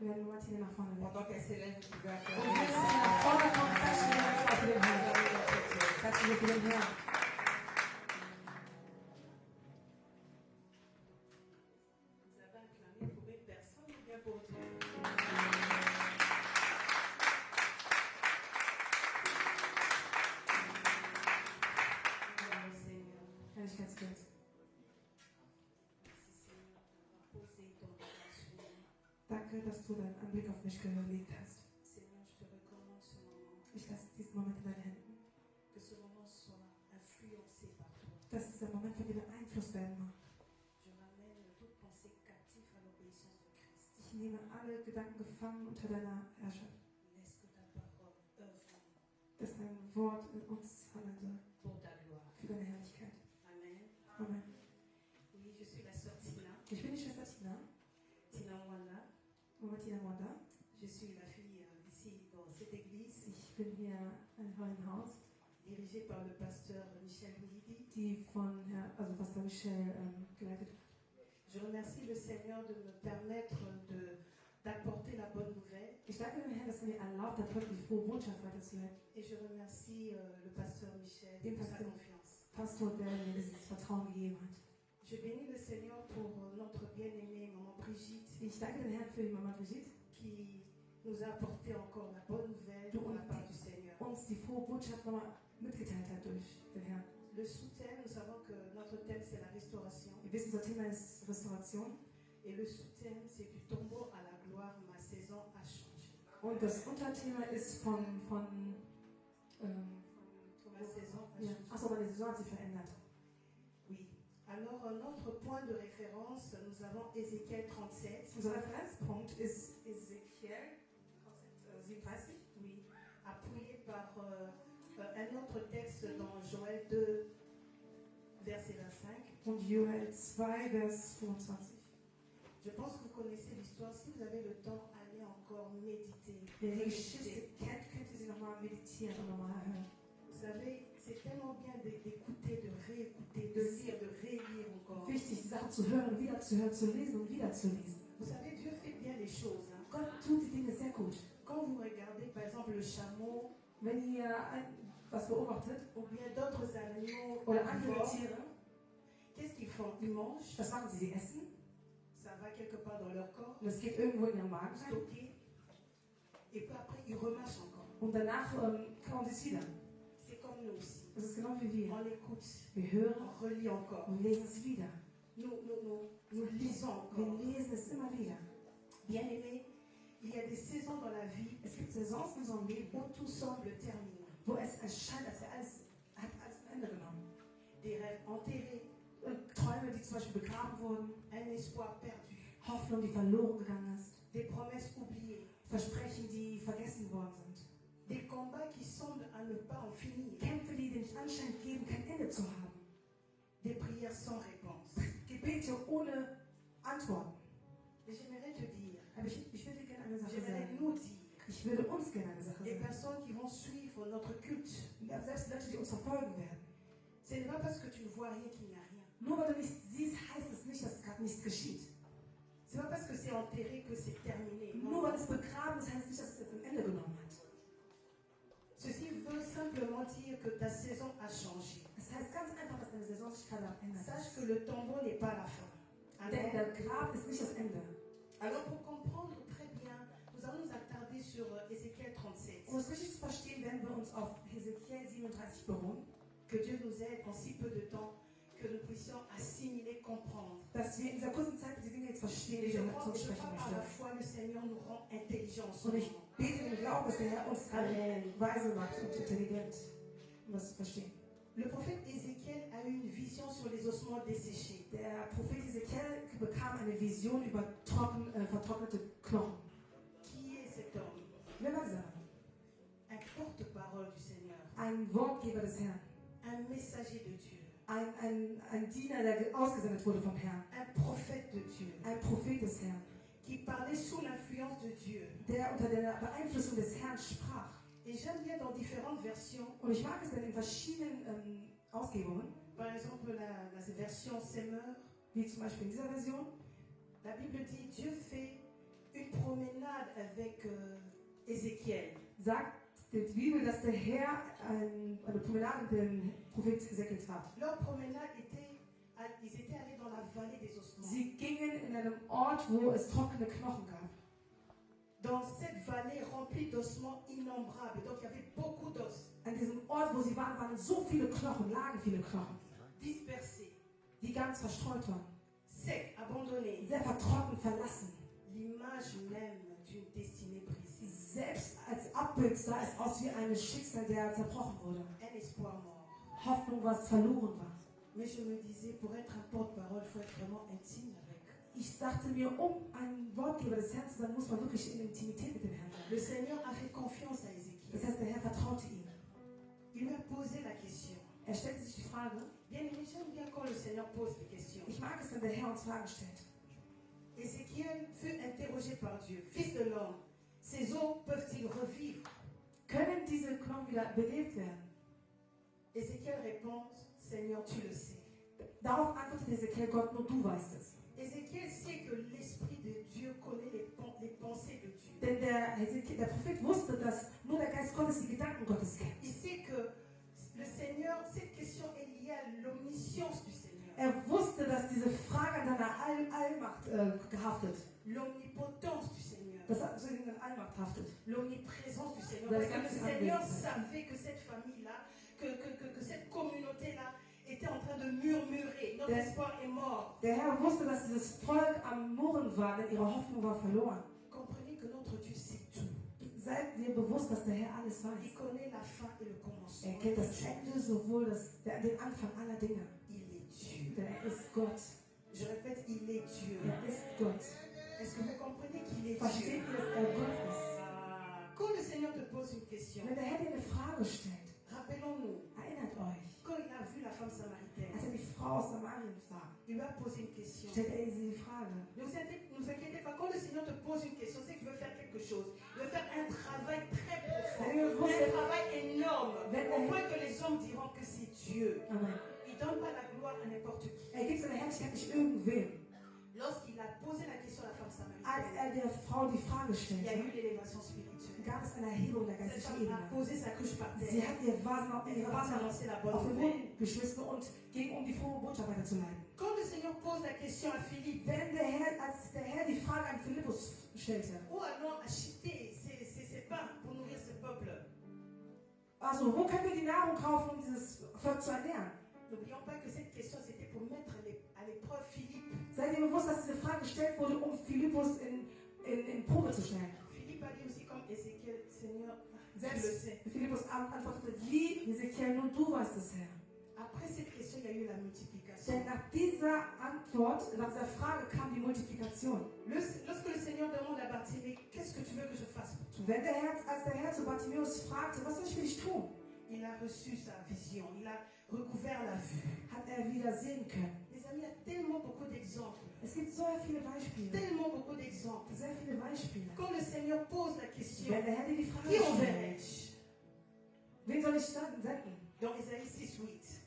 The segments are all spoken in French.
Wir werden Martina nach vorne leiten. Pendant qu'elle s'élève, vous pouvez Und applaudir. wenn sie nach vorne kommt, klatschen wir ganz laut für den Herrn. Klatschen wir für den Herrn. Vous avez acclamé pour une personne ou bien pour Dieu? Seigneur, Herrlichkeitsbild. merci Seigneur d'avoir posé ton regard sur moi. Danke, dass du deinen Anblick auf mich gelegt hast. Seigneur, je te recommande ce moment. Ich lasse diesen Moment in deinen Händen. Que ce moment soit influencé par toi. Dass dieser Moment von dir beeinflusst werden mag. Je ramène toute pensée captive à l'obéissance de Christ. Ich nehme alle Gedanken gefangen unter deiner Herrschaft. Laisse que ta parole œuvre en nous Dass dein Wort in uns handeln soll. pour ta gloire. Für deine Herrlichkeit. Amen. Amen. Oui, je suis la sœur Tina, Ich bin die Schwester Tina. Tina Wanda. Martina Wanda. Je suis la fille ici dans cette église, Ich bin hier in eurem Haus, dirigée par le pasteur Michel Boulidi. die von Pastor Michel geleitet wird. Je remercie le Seigneur de me permettre d'apporter la bonne nouvelle. Ich danke dem Herrn, dass er mir erlaubt hat, heute die frohe Botschaft weiterzuleiten. Et je remercie le pasteur Michel Dem pour sa Pasteur. confiance. Pastor, der mir dieses Vertrauen gegeben hat. Je bénis le Seigneur pour notre bien-aimée maman Brigitte Ich danke dem Herrn für die Mama Brigitte, qui nous a apporté encore la bonne nouvelle Du de la und part du Seigneur. uns die frohe Botschaft nochmal mitgeteilt hat durch den Herrn. Le sous-thème, nous savons que notre thème c'est la restauration. Wir wissen, unser Thema ist Restauration. Et le sous-thème c'est du tombeau à la gloire, ma saison a changé. Und das Unterthema ist Ma saison a changé. Achso, meine Saison hat sich verändert. Oui. Alors, notre point de référence, nous avons Ézéchiel 37. Unser Referenzpunkt ist Ezekiel 37. Oui. Appuyé par un autre texte dans Joël 2, verset 25. Und Joel 2, Vers 25. Je pense que vous connaissez l'histoire. Si vous avez le temps, allez encore méditer. Wer die Méditer. Geschichte kennt, könnte sie nochmal meditieren und nochmal hören. Vous savez, c'est tellement bien d'écouter, de réécouter, de lire, de relire encore. Wichtig, die Sachen zu hören, wieder zu hören, zu lesen und wieder zu lesen. Vous savez, Dieu fait bien les choses. Hein. Gott tut die Dinge sehr gut. Quand vous regardez, par exemple, le chameau Wenn ihr was beobachtet ou bien d'autres animaux oder andere herbivores, Tiere, qu'est-ce qu'ils font? Ils mangent, was machen sie? Sie essen ça va quelque part dans leur corps, und es geht irgendwo in ihren Magen rein stocké, et puis après, ils remâchent encore. und danach kauen sie es wieder. C'est comme nous aussi. Das ist genau wie wir. On écoute, Wir hören on relit encore. und lesen es wieder. Nous lisons Wir encore. lesen es immer wieder. Bien aimé, il y a des saisons dans la vie Es gibt Saisons in unserem Leben, où tout semble terminé. wo es erscheint, als wäre alles ein Ende genommen. Des rêves enterrés, Träume, die zum Beispiel begraben wurden, un espoir perdu, Hoffnung, die verloren gegangen ist, des promesses oubliées, Versprechen, die vergessen worden sind, des combats qui semblent à ne pas en finir, Kämpfe, die den Anschein geben, kein Ende zu haben, des prières sans réponse. Gebete ohne Antworten. Et j'aimerais te dire, Aber ich würde gerne eine Sache j'aimerais sagen. nous dire, Ich würde uns gerne eine Sache les sagen. personnes qui vont suivre notre culte, Ja, selbst Leute, die uns verfolgen werden. ce n'est pas parce que tu ne vois rien qu'il n'y a rien. Nur weil du nichts siehst, heißt es nicht, dass gerade nichts geschieht. Ce n'est pas parce que c'est enterré que c'est terminé. Non. Nur weil es begraben ist, heißt nicht, dass es jetzt ein Ende genommen hat. Ceci veut simplement dire que ta saison a changé. Es heißt ganz einfach, dass deine Saison sich gerade ändert. Sache que le tombeau n'est pas la fin. Denn Amen. der Grab ist nicht das Ende. Alors pour comprendre très bien, nous allons nous attarder sur Ézéchiel 37. Um es richtig zu verstehen, werden wir uns auf Hesekiel 37 beruhen, Que Dieu nous aide en si peu de temps que nous puissions assimiler, comprendre. dass wir in dieser kurzen Zeit die Dinge jetzt verstehen, Et die je wir crois zu que sprechen par la möchten. foi, le Seigneur nous rend intelligents en ce Und ich moment. bete im Glauben, dass der Herr uns alle weise macht und intelligent, um das zu verstehen. Le prophète Ézéchiel a eu une vision sur les ossements desséchés. Der Prophet Hesekiel bekam eine Vision über vertrocknete Knochen. Qui est cet homme? Wer war dieser? Un porte-parole du Seigneur, Ein Wortgeber des Herrn. un messager de Dieu, Ein Diener, der ausgesendet wurde vom Herrn. un prophète de Dieu, Ein Prophet des Herrn, qui parlait sous l'influence de Dieu. der unter der Beeinflussung des Herrn sprach. Et j'aime bien dans différentes versions, Und ich mag es dann in verschiedenen Ausgebungen, par exemple la version Semeur, wie zum Beispiel in dieser Version. la Bible dit Dieu fait une promenade avec Ézéchiel. sagt die Bibel, dass der Herr eine Promenade mit dem Prophet Ezekiel traf. Leur promenade ils étaient allés dans la vallée des ossements. Sie gingen in einem Ort, wo es trockene Knochen gab. Dans cette vallée remplie d'ossements innombrables, donc il y avait beaucoup d'os An diesem Ort, wo sie waren, waren so viele Knochen, lagen viele Knochen, dispersés, die ganz verstreut waren. secs, abandonnés. Sehr vertrocknet, verlassen. L'image même d'une destinée brisée. Selbst als Abbild sah es aus wie ein Schicksal, der zerbrochen wurde. Un espoir mort. Hoffnung, was verloren war. Mais je me disais, pour être un porte-parole, il faut être vraiment intime avec. Ich sagte mir, um ein Wortgeber des Herrn zu sein, muss man wirklich in Intimität mit dem Herrn sein. Le Seigneur a fait confiance à Ézéchiel. Das heißt, der Herr vertraute ihm. Il lui a posé la question. Er stellte sich die Frage, Bien aimé, j'aime bien quand le Seigneur pose des questions. ich mag es, wenn der Herr uns Fragen stellt. Ézéchiel fut interrogé par Dieu. Fils de l'homme, ces os peuvent-ils revivre? Können diese Knochen wieder belebt werden? Ézéchiel répond, Seigneur, tu le sais. Darauf antwortete Ezekiel, Gott, nur du weißt es. Ézéchiel sait que l'Esprit de Dieu connaît les pensées de Dieu. Denn der Prophet wusste, dass nur der Geist Gottes die Gedanken Gottes kennt. Il sait que le Seigneur, cette question est liée à l'omniscience du Seigneur. Er wusste, dass diese Frage an seiner Allmacht gehaftet. L'omnipotence du Seigneur. Dass er zu ihnen Allmacht haftet. L'omniprésence du Seigneur. Das Parce que le ganze Seigneur Anwesen. savait que cette famille-là, que cette communauté-là était en train de murmurer. Notre Das- espoir est mort. Der Herr wusste, dass dieses Volk am Murren war, denn ihre Hoffnung war verloren. Comprenez que notre Dieu sait tout. Seid dir bewusst, dass der Herr alles Il weiß. connaît la fin et le commencement. Er kennt das Ende sowohl den Anfang aller Dinge. Il est Dieu. Denn er ist Gott. Je répète, il est Dieu. Er ist Gott. Est-ce que vous comprenez qu'il est Versteht Dieu? ihr, dass er Gott ist? Quand le Seigneur te pose une question, Wenn der Herr dir eine Frage stellt, rappelons-nous, erinnert euch, quand il a vu la femme samaritaine, als er die Frau aus Samarien sah, il lui a posé une question. stellt er ihr die Frage. Ne vous inquiétez pas, quand le Seigneur te pose une question, c'est qu'il veut faire quelque chose. Il veut faire un travail très profond, un travail énorme, au point que les hommes diront que c'est Dieu. Amen. Il ne donne pas la gloire à n'importe qui. Er gibt seine Herrlichkeit nicht irgendwem. Lorsqu'il a posé la question à la femme Als samaritaine, er der Frau die Frage il y a stellte, eu l'élévation spirituelle. gab es eine Erhebung der Cette geistlichen femme a Ebene. posé sa couche par Sie terre. hat ihre Elle Vasen est partie annoncer la auf bonne den nouvelle. Boden geschmissen und ging, um die frohe Botschaft weiterzuleiten. Quand le Seigneur pose la question à Philippe, Als der Herr die Frage an Philippus stellte, où allons acheter ces pains pour nourrir ce peuple? also wo können wir die Nahrung kaufen, um dieses Volk zu ernähren? N'oublions pas que cette question c'était pour mettre à l'épreuve Philippe. Seid ihr bewusst, dass diese Frage gestellt wurde, um Philippus in Probe zu stellen? Philippe a dit aussi comme Ézéchiel, Seigneur, tu le Selbst sais. Philippus antwortete, wie Ezekiel, nur du weißt es, Herr. Après cette question, il y a eu la multiplication. Denn nach dieser Antwort, nach dieser Frage kam die Multiplikation. Lorsque le Seigneur demande à Bartimée, qu'est-ce que tu veux que je fasse pour toi? Als der Herr zu Bartimäus fragte, was soll ich für dich tun, Il a reçu sa vision, il a recouvert la vue. hat er wieder sehen können. Les amis, il y a tellement beaucoup d'exemples. Es gibt so viele Beispiele. Tellement beaucoup d'exemples. Sehr viele Beispiele. Quand le Seigneur pose la question, Wenn der Herr dir die Frage qui stellt, enverrai-je? wen soll ich senden? Dans Ésaïe 6:8,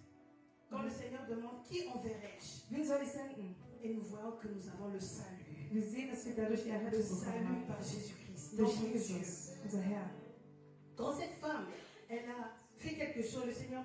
quand le Seigneur demande qui enverrai-je, Wen soll ich senden? et nous voyons que nous avons le salut. Wir sehen, dass wir dadurch die Le Errettung bekommen salut haben. par Jésus-Christ, Durch notre Dieu. Jesus, unser Herr. Quand cette femme, elle a fait quelque chose, le Seigneur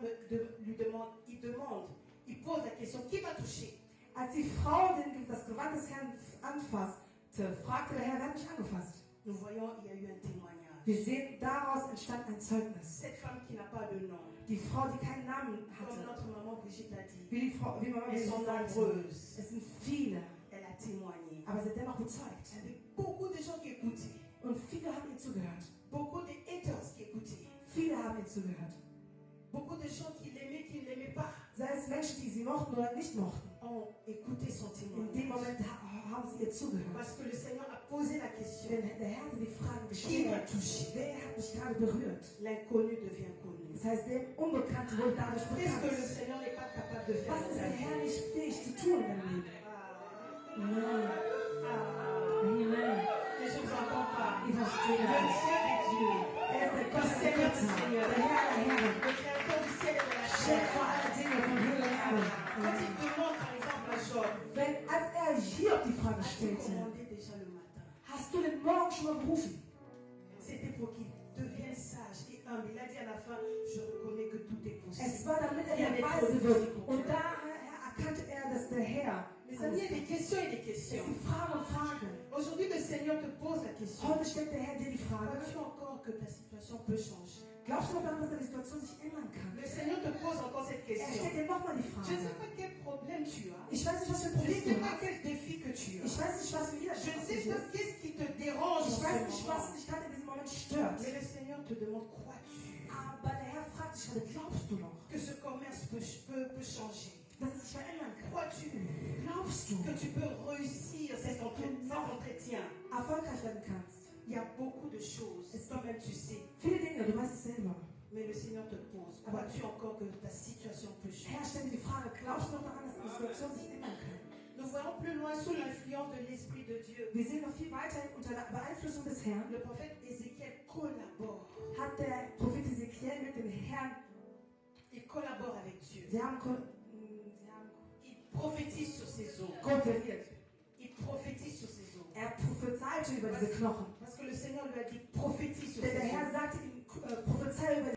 lui demande, il pose la question, qui va toucher? Als die Frau das Gewand des Herrn anfasste, fragte der Herr, wer hat mich angefasst? Nous voyons, il y a eu un témoignage. Wir sehen, daraus entstand ein Zeugnis. Cette femme qui n'a pas de nom, Die Frau, die keinen Namen comme hatte, notre maman Brigitte l'a dit, wie Mama elles sont gesagt hat, nombreuses. es sind viele, Elle a témoigné. aber sie hat dennoch bezeugt. Il y avait beaucoup de gens qui écoutaient, Und viele haben ihr zugehört. beaucoup de haters qui écoutaient, Viele haben ihr zugehört. beaucoup de gens qui l'aimaient, qui ne l'aimaient pas, Sei es Menschen, die sie mochten oder nicht mochten. ont écouté son In dem témoignage. Moment haben sie ihr zugehört. Parce que le Seigneur a posé la question, Denn der Herr hat die Frage qui m'a gestellt, touché? wer hat mich gerade berührt? L'inconnu devient connu. Das heißt, der Unbekannte wurde dadurch Qu'est-ce que le bekannt. Seigneur n'est pas capable de faire Was dans ist ta der vie? Herr nicht fähig zu tun in deinem Leben? Ah, Amen. ah, Amen. mais je ne vous entends pas. Ich verstehe Le das. Dieu des dieux, Er ist der le Gott der Seigneur des Götter, seigneurs, der Herr der Herren, le créateur du ciel et de la Schöpfer terre. aller Dinge von Himmel und Erde. Quand il demande par exemple à Job, Als er Hiob die Frage as-tu stellte, commandé déjà le matin? Hast du den Morgen schon mal berufen? C'était pour qu'il devienne sage et humble. Il a dit à la fin, je reconnais que tout est possible. Es war, damit er Il y a der des Weise choses wird. difficiles. Und da erkannte er, dass der Herr. Mes amis, il y a des questions et des Es questions. gibt Fragen und Fragen. Aujourd'hui, le Seigneur te pose la question. Heute stellt der Herr dir die Frage. Crois-tu encore que ta situation peut changer? Glaubst du noch daran, dass deine Situation sich ändern kann? Le Seigneur te pose encore cette Er question. stellt dir nochmal die Je ne Frage. sais pas quel problème tu as. Ich weiß nicht, was für ein Je ne Problem sais du pas hast. quel défi que tu as. Ich weiß nicht, was für Je ne Widerstand sais es pas ist. qu'est-ce qui te dérange Ich en weiß ce nicht, moment. was dich gerade in diesem Moment stört. Mais le Seigneur te demande, crois-tu Aber der Herr fragt dich gerade, glaubst du noch, que ce commerce peut changer? dass es sich verändern kann? Crois-tu Glaubst du, que tu peux réussir cet entretien? erfolgreich werden kannst? Il y a beaucoup de choses, toi-même tu sais. Viele Dinge, du weißt es selber. Mais le Seigneur te pose, crois-tu encore que ta situation peut changer? Herr, stell dir die Frage, glaubst du noch daran, dass die Situation sich ändern kann? Nous voyons plus loin sous l'influence de l'Esprit de Dieu. Wir sehen noch viel weiter unter der Beeinflussung des Herrn. Le prophète Ézéchiel collabore. Hat der Prophet Ezekiel mit dem Herrn, Il collabore avec Dieu. sie haben Il prophétise sur ses os. kooperiert. Il prophétise sur ses os. Er prophezeite über diese Knochen. Parce que le Seigneur lui a dit prophétise sur Denn der ses Herr os. sagte ihm, prophezei über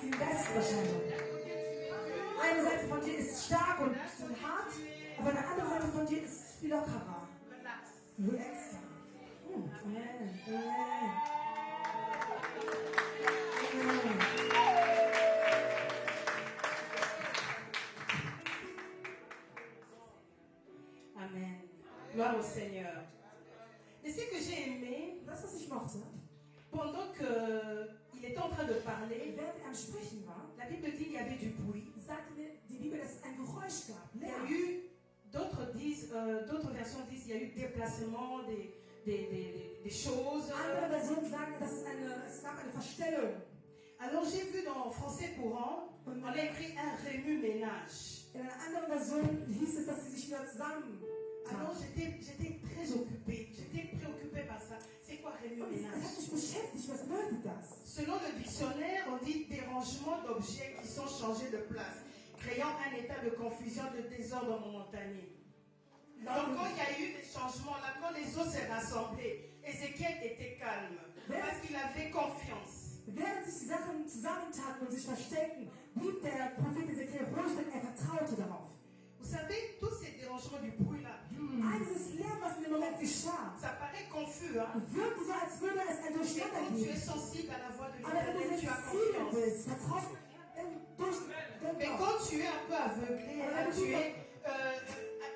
die Westverscheinung. Eine Seite von dir ist stark und hart, aber eine andere Seite von dir ist viel lockerer. Relaxed. Amen. Amen. Amen. Amen. Gloire au Seigneur. Mais ce que j'ai aimé, Das, was ich mochte, pendant qu'il était en train de parler, während er am Sprechen war, la Bible dit qu'il y avait du bruit. sagte die Bibel, dass es ein Geräusch gab. Il y a Lärm. eu, d'autres versions disent, il y a eu déplacement des choses. Andere Versionen sagen, dass es gab eine Verstellung. Alors j'ai vu dans Français courant, on a écrit un remue-ménage. In einer anderen Version hieß es, dass sie sich wieder zusammen. Alors j'étais très occupée, j'étais préoccupée par ça. C'est quoi Es hat remue-ménage? mich beschäftigt, was bedeutet das? Selon le dictionnaire, on dit dérangement d'objets qui sont changés de place, créant un état de confusion, de désordre momentané. Donc quand il y a eu des changements, là, quand les eaux s'est rassemblés, Ézéchiel était calme, parce qu'il avait confiance. Während sich die Sachen zusammentaten und sich versteckten, blieb der Prophet Ezekiel ruhig, denn er vertraute darauf. Vous savez, tous ces dérangements du bruit là, Dieses Lärm, was in dem Moment geschah, ça paraît confus, hein? wirkte so, als würde es ein Et Durcheinander quand tu es geben. sensible à la voix de Aber wenn du l'Éternel, tu as sensibel confiance. bist, vertraust durch Mais den Gott. quand tu es un peu aveuglé, là, tu es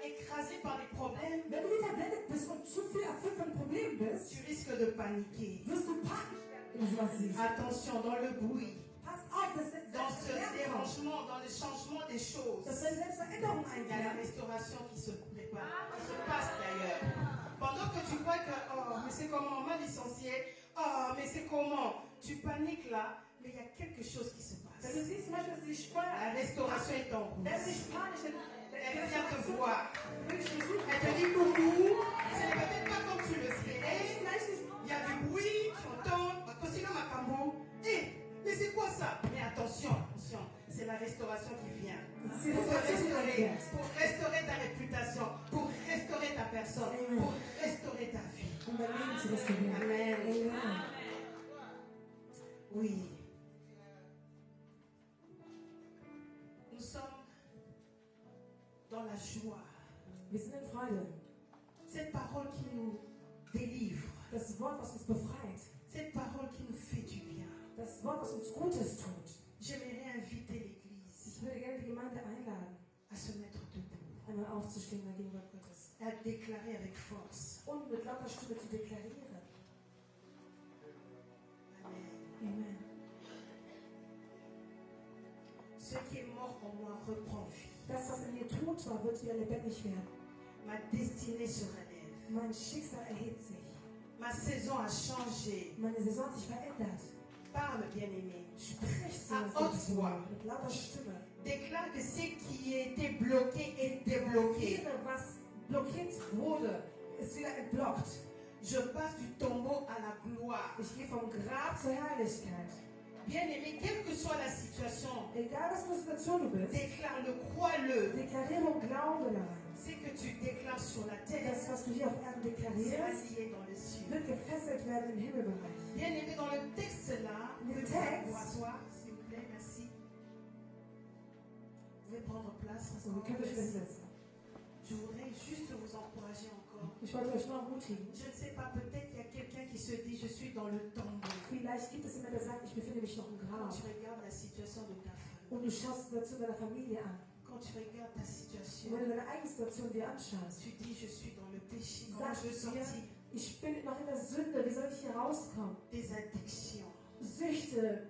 écrasé par les problèmes, Wenn du verblendet bist und zu viel erfüllt von Problemen bist, tu risques de paniquer. wirst du panisch werden, wenn du sowas siehst. Attention, dans le bruit, Pass auf, dass dans ce Lärm kommt. dérangement, dans le changement des choses, Dass wenn selbst Veränderung il y a la einkehren. restauration qui se prépare, qui se passe d'ailleurs. Pendant que tu crois que, oh, mais c'est comment, on m'a licencié, oh, mais c'est comment, tu paniques là, mais il y a quelque chose qui se Wenn passe. du siehst zum Beispiel, dass sie sich vorher, La restauration est en route. wenn sie sich panisch sind, Elle vient te voir. Wirklich Musik. Elle te dit coucou. C'est peut-être pas comme tu le ferais. Ist vielleicht nicht Il y a du bruit, tu entends. Cosino Macambo. Mais c'est quoi ça? Mais attention, attention. C'est la restauration qui vient. C'est Pour das, was ich restaurer, denke. pour restaurer ta réputation, pour restaurer ta personne, Amen. pour restaurer ta vie. Um dein Leben zu restaurieren. Amen. Amen. Oui. Nous sommes dans la joie. Wir sind in Freude. Cette parole qui nous délivre. Das Wort, was uns befreit. Cette parole qui nous fait du bien. Das Wort, was uns Gutes tut. J'aimerais inviter l'Église Ich würde gerne die Gemeinde einladen, à se mettre debout, einmal aufzustehen in der Gegenwart Gottes. à déclarer avec force. Und mit lauter Stimme zu deklarieren. Amen. Amen. Ce qui est mort en moi reprend vie. Das, was in mir tot war, wird wieder lebendig werden. Ma destinée se relève. Mein Schicksal erhebt sich. Ma saison a changé. Meine Saison hat sich verändert. Parle, bien-aimé. Sprich À so haute voix. mit lauter Stimme. Déclare que ce qui était bloqué est débloqué. Jeder, was blockiert wurde, ist wieder entblockt. Je passe du tombeau à la gloire. Ich gehe vom Grab zur Herrlichkeit. Bien-aimé, quelle que soit la situation, Egal, was für eine Situation du bist, déclare-le, crois-le. deklariere und glaube daran. Ce que tu déclares sur la terre Das, was du hier auf Erden sera deklarierst, lié dans les cieux. wird gefesselt werden im Himmelbereich. Bien-aimé, dans le texte là, vous Le pouvez texte. vous asseoir, s'il vous plaît, merci. Vous pouvez prendre place. So, ihr könnt euch hinsetzen. Je voudrais juste vous encourager encore. Ich wollte euch nur ermutigen. Je ne sais pas, peut-être il y a quelqu'un qui se dit, je suis dans le tombeau. Vielleicht gibt es jemanden, der sagt, ich befinde mich noch im Quand Grab. tu regardes la situation de ta famille, Und du schaust die Situation deiner Familie an. quand tu regardes ta Und situation, wenn du deine eigene Situation dir anschaust, tu dis, je suis dans le péché. Comment sagst je veux du dir, sortir ich bin noch in der Sünde, wie soll ich hier rauskommen? des addictions, Süchte,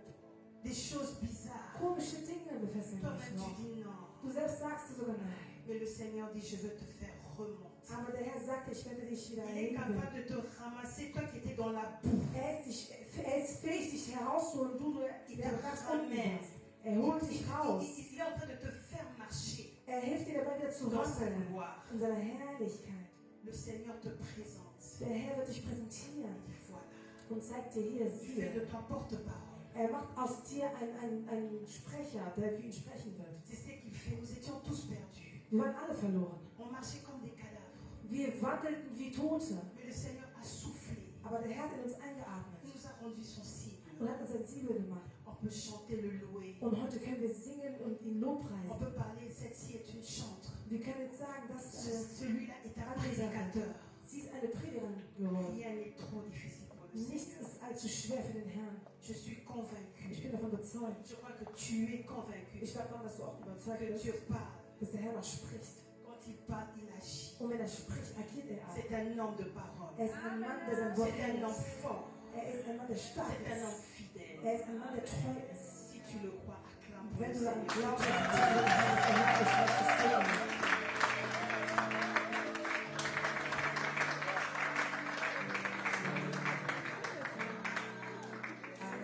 des choses bizarres. komische Dinge befesseln mich Toi-même, noch. tu dis non. Du selbst sagst du sogar nein. Mais le Seigneur dit, je veux te faire remonter. Aber der Herr sagt, ich werde dich wieder Il est erheben. capable de te ramasser, toi qui étais dans la boue. Er ist fähig, dich herauszuholen, du Il der te ganz unten ramène. bist. Er holt dich raus. Il est en train de te faire marcher Er hilft dir dabei, wieder zu dans sa wandeln gloire. in seiner Herrlichkeit. Le Seigneur te présente. Der Herr wird dich präsentieren Il dit, voilà. und zeigt dir hier, Il fait siehe. de toi porte-parole. Er macht aus dir einen Sprecher, der für ihn sprechen wird. C'est ce qu'il fait. Nous étions tous perdus. Wir waren alle verloren. On marchait comme des cadavres. Wir wandelten wie Tote. Mais le Seigneur a soufflé. Aber der Herr hat in uns Il eingeatmet nous a rendu sensibles. und hat uns sensibel gemacht. On peut chanter, le louer. Und heute können wir singen und ihn On lobpreisen. peut parler, celle-ci est une chantre. Wir können jetzt sagen, dass Celui-là est un prédicateur. sie ist eine Predigerin geworden. Rien n'est trop difficile pour le Nichts Seigneur. ist allzu schwer für den Herrn. Je suis convaincu. Ich bin davon überzeugt. Je crois que tu es convaincu Ich glaube daran, dass du auch überzeugt que bist, Dieu parle. dass der Herr noch spricht. Quand il parle, il agit. Und wenn er spricht, agiert er auch. C'est un homme de parole. Er ist ein Mann, der sein Wort C'est un homme hält. fort. Er ist ein Mann, der stark C'est un homme ist. fidèle. Er ist ein Mann, der treu ist. Si tu le crois, acclame pour Wenn le du daran Seigneur. glaubst, dass du den Herrn verherrlicht,